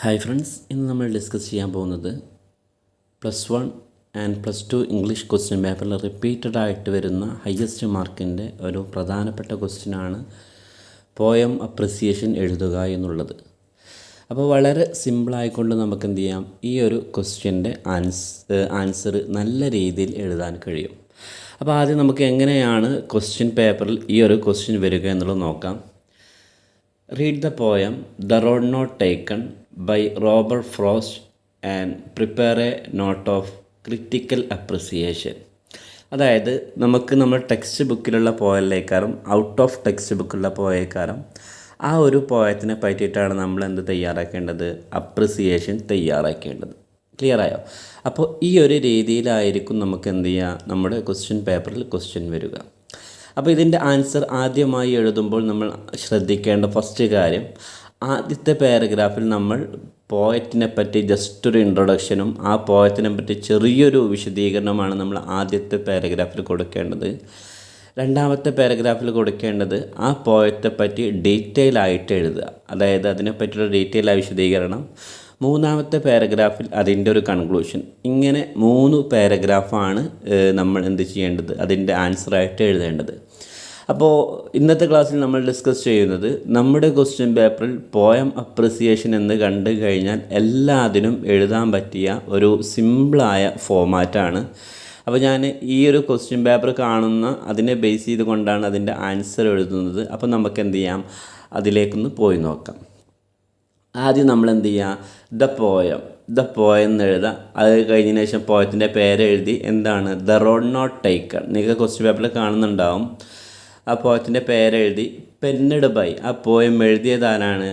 Hi friends, ഇന്ന് നമ്മൾ discuss ചെയ്യാൻ പോകുന്നത് +1 ആൻഡ് +2 ഇംഗ്ലീഷ് ക്വസ്റ്റ്യൻ പേപ്പറിൽ റിപ്പീറ്റഡ് ആയിട്ട് വരുന്ന ഹയസ്റ്റ് മാർക്കിൻ്റെ ഒരു പ്രധാനപ്പെട്ട ക്വസ്റ്റ്യനാണ് പോയം അപ്രിസിയേഷൻ എഴുതുക എന്നുള്ളത്. അപ്പോൾ വളരെ സിമ്പിളായിക്കൊണ്ട് നമുക്ക് എന്ത് ചെയ്യാം, ഈ ഒരു ക്വസ്റ്റ്യൻ്റെ ആൻസർ നല്ല രീതിയിൽ എഴുതാൻ കഴിയും. അപ്പോൾ ആദ്യം നമുക്ക് എങ്ങനെയാണ് ക്വസ്റ്റ്യൻ പേപ്പറിൽ ഈ ഒരു ക്വസ്റ്റ്യൻ വരിക എന്നുള്ളത് നോക്കാം. Read the poem The Road Not Taken by Robert Frost and prepare a note of critical appreciation. അതായത് നമ്മൾ ടെക്സ്റ്റ് ബുക്കിലുള്ള പോയല്ലേക്കാരം ഔട്ട് ഓഫ് ടെക്സ്റ്റ് ബുക്കുള്ള പോയേക്കാരം ആ ഒരു പോയത്തിനെ പറ്റിയിട്ടാണ് നമ്മൾ എന്ത് തയ്യാറാക്കേണ്ടത്, അപ്രിസിയേഷൻ തയ്യാറാക്കേണ്ടത്. ക്ലിയറായോ? അപ്പോൾ ഈ ഒരു രീതിയിലായിരിക്കും നമുക്ക് എന്ത് ചെയ്യുക, നമ്മുടെ ക്വസ്റ്റ്യൻ പേപ്പറിൽ ക്വസ്റ്റ്യൻ വരിക. അപ്പോൾ ഇതിൻ്റെ ആൻസർ ആദ്യമായി എഴുതുമ്പോൾ നമ്മൾ ശ്രദ്ധിക്കേണ്ട ഫസ്റ്റ് കാര്യം, ആദ്യത്തെ പാരഗ്രാഫിൽ നമ്മൾ പോയറ്റിനെ പറ്റി ജസ്റ്റ് ഒരു ഇൻട്രൊഡക്ഷനും ആ പോയത്തിനെ പറ്റി ചെറിയൊരു വിശദീകരണമാണ് നമ്മൾ ആദ്യത്തെ പാരഗ്രാഫിൽ കൊടുക്കേണ്ടത്. രണ്ടാമത്തെ പാരഗ്രാഫിൽ കൊടുക്കേണ്ടത് ആ പോയത്തെ പറ്റി ഡീറ്റെയിൽ ആയിട്ട് എഴുതുക, അതായത് അതിനെപ്പറ്റിയുള്ള ഡീറ്റെയിൽ ആയ വിശദീകരണം. മൂന്നാമത്തെ പാരഗ്രാഫിൽ അതിൻ്റെ ഒരു കൺക്ലൂഷൻ. ഇങ്ങനെ 3 പാരഗ്രാഫാണ് നമ്മൾ എന്ത് ചെയ്യേണ്ടത്, അതിൻ്റെ ആൻസറായിട്ട് എഴുതേണ്ടത്. അപ്പോൾ ഇന്നത്തെ ക്ലാസ്സിൽ നമ്മൾ ഡിസ്കസ് ചെയ്യുന്നത് നമ്മുടെ ക്വസ്റ്റ്യൻ പേപ്പറിൽ പോയം അപ്രിസിയേഷൻ എന്ന് കണ്ടു കഴിഞ്ഞാൽ എല്ലാത്തിനും എഴുതാൻ പറ്റിയ ഒരു സിമ്പിളായ ഫോമാറ്റാണ്. അപ്പോൾ ഞാൻ ഈ ഒരു ക്വസ്റ്റ്യൻ പേപ്പർ കാണുന്ന അതിനെ ബേസ് ചെയ്തുകൊണ്ടാണ് അതിൻ്റെ ആൻസർ എഴുതുന്നത്. അപ്പോൾ നമുക്ക് എന്ത് ചെയ്യാം, അതിലേക്കൊന്ന് പോയി നോക്കാം. ആദ്യം നമ്മൾ എന്ത് ചെയ്യുക, ദ പോയം എന്ന് എഴുതാം. അത് കഴിഞ്ഞതിന് ശേഷം പോയത്തിൻ്റെ പേരെഴുതി എന്താണ്, ദ റോഡ് നോട്ട് ടേക്കൺ. നിങ്ങൾക്ക് ക്വസ്റ്റ്യൻ പേപ്പറിൽ കാണുന്നുണ്ടാവും. ആ പോയത്തിൻ്റെ പേരെഴുതി പെന്നഡ് ബൈ, ആ പോയം എഴുതിയതാരാണ്,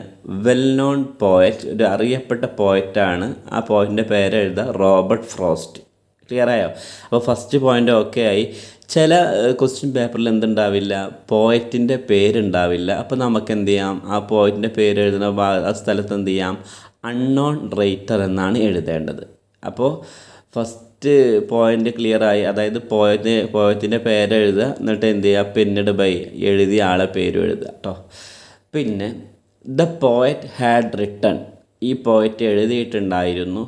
വെൽ നോൺ പോയറ്റ്, ഒരു അറിയപ്പെട്ട പോയറ്റാണ്. ആ പോയറ്റിൻ്റെ പേരെഴുതുക റോബർട്ട് ഫ്രോസ്റ്റ്. ക്ലിയറായോ? അപ്പോൾ ഫസ്റ്റ് പോയിൻ്റ് ഓക്കെ ആയി. ചില ക്വസ്റ്റ്യൻ പേപ്പറിൽ എന്തുണ്ടാവില്ല, പോയറ്റിൻ്റെ പേരുണ്ടാവില്ല. അപ്പോൾ നമുക്ക് എന്ത് ചെയ്യാം, ആ പോയറ്റിൻ്റെ പേര് എഴുതുന്ന ആ സ്ഥലത്ത് എന്ത് ചെയ്യാം, അൺനോൺ റൈറ്റർ എന്നാണ് എഴുതേണ്ടത്. അപ്പോൾ ഫസ്റ്റ് പോയിൻ്റ് ക്ലിയറായി, അതായത് പോയത്തിൻ്റെ പേര് എഴുതുക, എന്നിട്ട് എന്ത് ചെയ്യുക, പിന്നീട് ബൈ എഴുതിയ ആളെ പേരും എഴുതുക കേട്ടോ. പിന്നെ ദ പോയറ്റ് ഹാഡ് റിട്ടൺ, ഈ പോയറ്റ് എഴുതിയിട്ടുണ്ടായിരുന്നു.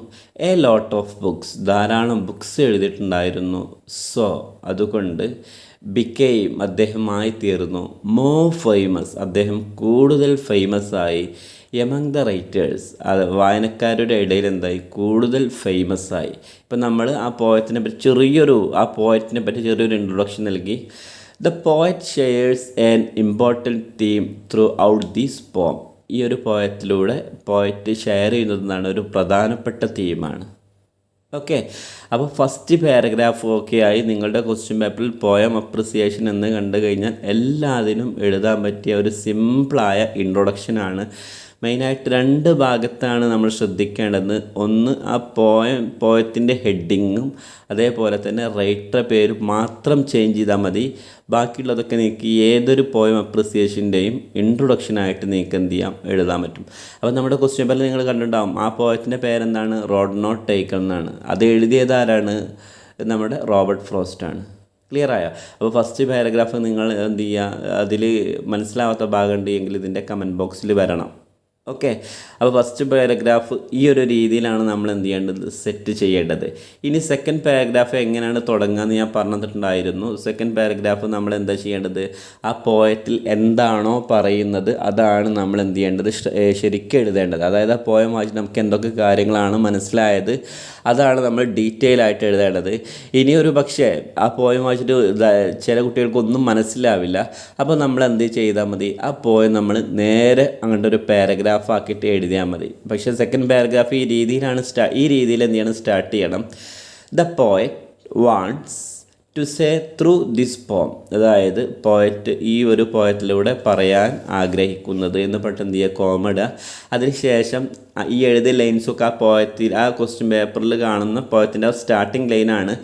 എ ലോട്ട് ഓഫ് ബുക്സ്, ധാരാളം ബുക്സ് എഴുതിയിട്ടുണ്ടായിരുന്നു. സോ അതുകൊണ്ട് ബിക്കെയിം, അദ്ദേഹമായി തീർന്നു. മോർ ഫേമസ്, അദ്ദേഹം കൂടുതൽ ഫേമസ് ആയി. എമംഗ് ദ റൈറ്റേഴ്സ്, അത് വായനക്കാരുടെ ഇടയിൽ എന്തായി, കൂടുതൽ ഫേമസ് ആയി. ഇപ്പം നമ്മൾ ആ പോയറ്റിനെ പറ്റി ചെറിയൊരു ഇൻട്രൊഡക്ഷൻ നൽകി. The poet shares an important theme through out these പോം. ഈ ഒരു പോയത്തിലൂടെ പോയറ്റ് ഷെയർ ചെയ്യുന്നതെന്നാണ് ഒരു പ്രധാനപ്പെട്ട തീമാണ്. ഓക്കെ, അപ്പോൾ ഫസ്റ്റ് പാരഗ്രാഫ് ഓക്കെ ആയി. നിങ്ങളുടെ ക്വസ്റ്റ്യൻ പേപ്പറിൽ പോയം അപ്രിസിയേഷൻ എന്ന് കണ്ടു കഴിഞ്ഞാൽ എല്ലാത്തിനും എഴുതാൻ പറ്റിയ ഒരു സിമ്പിളായ ഇൻട്രൊഡക്ഷനാണ്. മെയിനായിട്ട് 2 ഭാഗത്താണ് നമ്മൾ ശ്രദ്ധിക്കേണ്ടത്. ഒന്ന് ആ പോയത്തിൻ്റെ ഹെഡിങ്ങും അതേപോലെ തന്നെ റൈറ്ററുടെ പേര് മാത്രം ചേഞ്ച് ചെയ്താൽ മതി. ബാക്കിയുള്ളതൊക്കെ നിങ്ങൾക്ക് ഏതൊരു പോയം അപ്രിസിയേഷൻ്റെയും ഇൻട്രൊഡക്ഷനായിട്ട് നിങ്ങൾക്ക് എന്ത് ചെയ്യാം, എഴുതാൻ പറ്റും. അപ്പോൾ നമ്മുടെ ക്വസ്റ്റ്യൻ പേപ്പറിൽ നിങ്ങൾ കണ്ടിട്ടുണ്ടാകും, ആ പോയത്തിൻ്റെ പേരെന്താണ്, റോഡ് നോട്ട് ടേക്കൺ എന്നാണ്. അത് എഴുതിയതാരാണ്, നമ്മുടെ റോബർട്ട് ഫ്രോസ്റ്റ് ആണ്. ക്ലിയറായോ? അപ്പോൾ ഫസ്റ്റ് പാരഗ്രാഫ് നിങ്ങൾ എന്ത് ചെയ്യുക, അതിൽ മനസ്സിലാവാത്ത ഭാഗം ഉണ്ടെങ്കിൽ ഇതിൻ്റെ കമൻറ്റ് ബോക്സിൽ വരണം. ഓക്കെ, അപ്പോൾ ഫസ്റ്റ് പാരഗ്രാഫ് ഈ ഒരു രീതിയിലാണ് നമ്മൾ എന്ത് ചെയ്യേണ്ടത്, സെറ്റ് ചെയ്യേണ്ടത്. ഇനി സെക്കൻഡ് പാരഗ്രാഫ് എങ്ങനെയാണ് തുടങ്ങുകയെന്ന് ഞാൻ പറഞ്ഞിട്ടുണ്ടായിരുന്നു. സെക്കൻഡ് പാരഗ്രാഫ് നമ്മൾ എന്താ ചെയ്യേണ്ടത്, ആ പോയറ്റിൽ എന്താണോ പറയുന്നത് അതാണ് നമ്മൾ എന്ത് ചെയ്യേണ്ടത്, ശരിക്കും എഴുതേണ്ടത്. അതായത് ആ പോയം വായിച്ച് നമുക്ക് എന്തൊക്കെ കാര്യങ്ങളാണ് മനസ്സിലായത് അതാണ് നമ്മൾ ഡീറ്റെയിൽ ആയിട്ട് എഴുതേണ്ടത്. ഇനി ഒരു പക്ഷേ ആ പോയം വായിച്ചിട്ട് ചില കുട്ടികൾക്കൊന്നും മനസ്സിലാവില്ല. അപ്പോൾ നമ്മൾ എന്ത് ചെയ്താൽ മതി, ആ പോയം നമ്മൾ നേരെ അങ്ങോട്ട് ഒരു പാരഗ്രാഫ് ആക്കിയിട്ട് എഴുതിയാൽ മതി. പക്ഷേ സെക്കൻഡ് പാരഗ്രാഫ് ഈ രീതിയിൽ എന്ത് ചെയ്യണം, സ്റ്റാർട്ട് ചെയ്യണം. The poet wants to say through this poem, അതായത് പോയറ്റ് ഈ ഒരു പോയത്തിലൂടെ പറയാൻ ആഗ്രഹിക്കുന്നത് എന്ന് പെട്ടെന്ന് എന്ത് ചെയ്യുക, കോമഡ. അതിനുശേഷം ഈ എഴുതിയ ലൈൻസൊക്കെ ആ ക്വസ്റ്റ്യൻ പേപ്പറിൽ കാണുന്ന പോയത്തിൻ്റെ സ്റ്റാർട്ടിങ് ലൈനാണ്.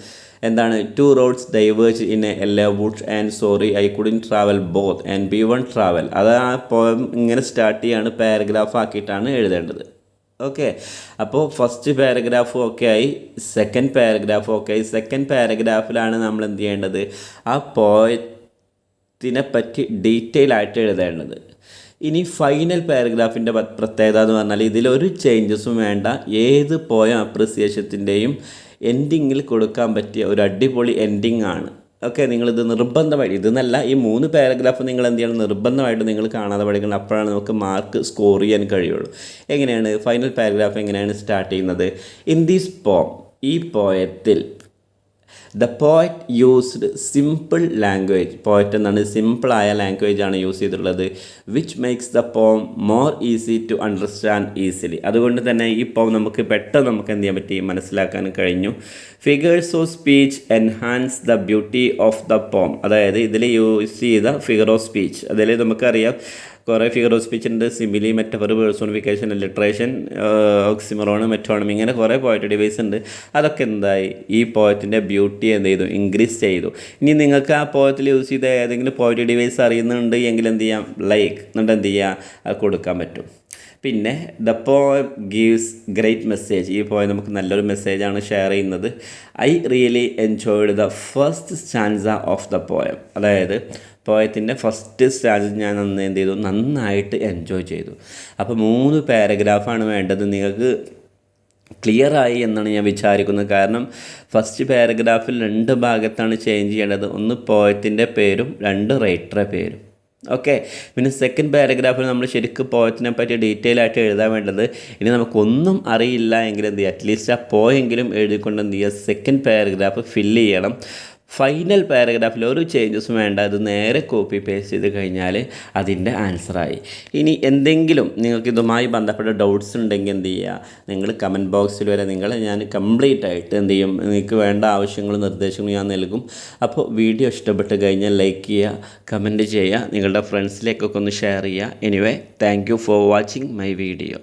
എന്താണ്, 2 roads diverge in a yellow bush and sorry I couldn't travel both and be one travel. അത് ആ പോയം ഇങ്ങനെ സ്റ്റാർട്ട് ചെയ്യാണ്, പാരഗ്രാഫ് ആക്കിയിട്ടാണ് എഴുതേണ്ടത്. ഓക്കെ, അപ്പോൾ ഫസ്റ്റ് പാരഗ്രാഫ് ഓക്കെ ആയി. സെക്കൻഡ് പാരഗ്രാഫ് ഓക്കെ ആയി. സെക്കൻഡ് പാരഗ്രാഫിലാണ് നമ്മൾ എന്ത് ചെയ്യേണ്ടത്, ആ പോയത്തിനെ പറ്റി ഡീറ്റെയിൽ ആയിട്ട് എഴുതേണ്ടത്. ഇനി ഫൈനൽ പാരഗ്രാഫിൻ്റെ പ്രത്യേകത എന്ന് പറഞ്ഞാൽ ഇതിലൊരു ചേഞ്ചസും വേണ്ട, ഏത് പോയം അപ്രിസിയേഷത്തിൻ്റെയും എൻഡിങ്ങിൽ കൊടുക്കാൻ പറ്റിയ ഒരു അടിപൊളി എൻഡിങ് ആണ്. ഓക്കെ, നിങ്ങളിത് നിർബന്ധമായിട്ട്, ഇതെന്നല്ല, ഈ 3 പാരഗ്രാഫ് നിങ്ങൾ എന്ത് ചെയ്യണം, നിർബന്ധമായിട്ട് നിങ്ങൾ കാണാതെ പഠിക്കണം. അപ്പോഴാണ് നമുക്ക് മാർക്ക് സ്കോർ ചെയ്യാൻ കഴിയുള്ളൂ. എങ്ങനെയാണ് ഫൈനൽ പാരഗ്രാഫ് എങ്ങനെയാണ് സ്റ്റാർട്ട് ചെയ്യുന്നത്? ഇൻ ദിസ് പോം, ഈ പോയത്തിൽ the poet used simple language, poet എന്നാണ് സിമ്പിളായ ലാംഗ്വേജ് ആണ് യൂസ് ചെയ്തിട്ടുള്ളത്. Which makes the poem more easy to understand easily. അതുകൊണ്ട് തന്നെ ഈ പോം നമുക്ക് പെട്ടെന്ന് നമുക്ക് എന്ത് ചെയ്യാൻ പറ്റി, മനസ്സിലാക്കാൻ കഴിഞ്ഞു. Figures of speech enhance the beauty of the poem. അതായത് ഇതിൽ യൂസ് ചെയ്ത ഫിഗർ ഓഫ് സ്പീച്ച്, അതിൽ നമുക്കറിയാം കുറേ ഫിഗർ ഓഫ് സ്പീച്ച് ഉണ്ട്. സിമിലി, മെറ്റഫർ, പേഴ്സോണിഫിക്കേഷൻ, ലിട്രേഷൻ, ഓക്സിമറോൺ, മെറ്റോണമി, ഇങ്ങനെ കുറേ പോയറ്റ് ഡിവൈസ് ഉണ്ട്. അതൊക്കെ എന്തായി, ഈ പോയറ്റിൻ്റെ ബ്യൂട്ടി എന്ത് ചെയ്തു, ഇൻക്രീസ് ചെയ്തു. ഇനി നിങ്ങൾക്ക് ആ പോയത്തിൽ യൂസ് ചെയ്ത ഏതെങ്കിലും പോയറ്റ് ഡിവൈസ് അറിയുന്നുണ്ട് എങ്കിൽ എന്ത് ചെയ്യാം, ലൈക്ക് എന്നിട്ട് എന്ത് ചെയ്യുക, കൊടുക്കാൻ പറ്റും. പിന്നെ the poem gives great message, ഈ പോയം നമുക്ക് നല്ലൊരു മെസ്സേജാണ് ഷെയർ ചെയ്യുന്നത്. I really enjoyed the first stanza of the poem. അതായത് പോയത്തിൻ്റെ ഫസ്റ്റ് സ്റ്റാൻസ് ഞാൻ എന്ത് ചെയ്തു, നന്നായിട്ട് എൻജോയ് ചെയ്തു. അപ്പോൾ 3 പാരഗ്രാഫാണ് വേണ്ടത്. നിങ്ങൾക്ക് ക്ലിയറായി എന്നാണ് ഞാൻ വിചാരിക്കുന്നത്. കാരണം ഫസ്റ്റ് പാരഗ്രാഫിൽ 2 ഭാഗത്താണ് ചേഞ്ച് ചെയ്യേണ്ടത്. ഒന്ന് പോയത്തിൻ്റെ പേരും 2 റൈറ്ററുടെ പേരും. ഓക്കെ, പിന്നെ സെക്കൻഡ് പാരഗ്രാഫിൽ നമ്മൾ ശരിക്കും പോയത്തിനെ പറ്റി ഡീറ്റെയിൽ ആയിട്ട് എഴുതാൻ വേണ്ടത്. ഇനി നമുക്കൊന്നും അറിയില്ല എങ്കിൽ എന്ത് ചെയ്യുക, അറ്റ്ലീസ്റ്റ് ആ പോയെങ്കിലും എഴുതിക്കൊണ്ട് എന്ത് ചെയ്യുക, സെക്കൻഡ് പാരഗ്രാഫ് ഫില്ല് ചെയ്യണം. ഫൈനൽ പാരഗ്രാഫിൽ ഒരു ചേഞ്ചസും വേണ്ട, അത് നേരെ കോപ്പി പേസ്റ്റ് ചെയ്ത് കഴിഞ്ഞാൽ അതിൻ്റെ ആൻസറായി. ഇനി എന്തെങ്കിലും നിങ്ങൾക്ക് ഇതുമായി ബന്ധപ്പെട്ട ഡൗട്ട്സ് ഉണ്ടെങ്കിൽ എന്ത് ചെയ്യുക, നിങ്ങൾ കമൻറ്റ് ബോക്സിൽ വരെ ഞാൻ കംപ്ലീറ്റ് ആയിട്ട് എന്ത് ചെയ്യും, നിങ്ങൾക്ക് വേണ്ട ആവശ്യങ്ങളും നിർദ്ദേശങ്ങളും ഞാൻ നൽകും. അപ്പോൾ വീഡിയോ ഇഷ്ടപ്പെട്ട് കഴിഞ്ഞാൽ ലൈക്ക് ചെയ്യുക, കമൻറ്റ് ചെയ്യുക, നിങ്ങളുടെ ഫ്രണ്ട്സിലേക്കൊക്കെ ഒന്ന് ഷെയർ ചെയ്യുക. Anyway, thank you for watching my video.